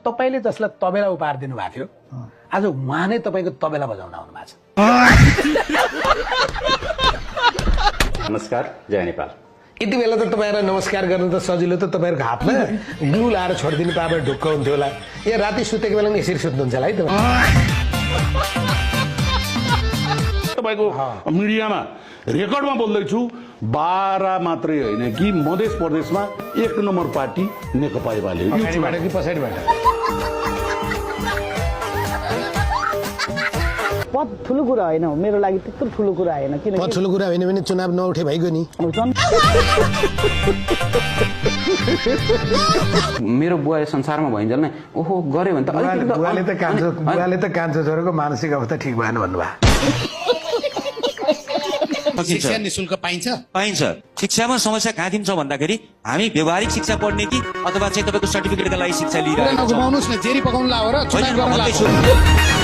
तपाईले जसलाई तबेला उपहार दिनुभएको थियो आज उहाँ नै तपाईको तबेला बजाउन आउनु भएको छ। नमस्कार, जय नेपाल। यति बेला त तपाईहरुलाई नमस्कार गर्नु त सजिलो त तपाईहरुको हातमा ग्लु लाएर छोडिदिनु पाए भए ढुक्क हुन्थ्यो होला। यहाँ राति सुतेको बेला नि यसरी सुत्नुहुन्छ होला है तपाईको मिडियामा रेकर्डमा बोल्दैछु 12 मात्रै होइन कि मध्य प्रदेशमा 1 नम्बर पार्टी नेकपा एमाले पछाडिबाट कि पछाडिबाट पद ठुलो कुरा होइन हो मेरो लागि त्यत्रो ठुलो कुरा होइन किनकि पद ठुलो कुरा होइन भने चुनाव नउठे भइगयो नि। मेरो बुवा यो संसारमा भइन्जेल नै ओहो गरे भने त बुवाले त कान्छो छोराको मानसिक अवस्था ठिक भएन भन्नुभयो। शिक्षा निशुल्क पाइन्छ? पाइन्छ। शिक्षामा समस्या कहाँदेखि छ भन्दाखेरि हामी व्यवहारिक शिक्षा पढ्ने कि अथवा चाहिँ तपाईँको सर्टिफिकेटका लागि शिक्षा लिइरहेको छौँ। नगुमाउनुस् न, जेरी पकाउनु ला हो र चुनाव गर्न ला हो।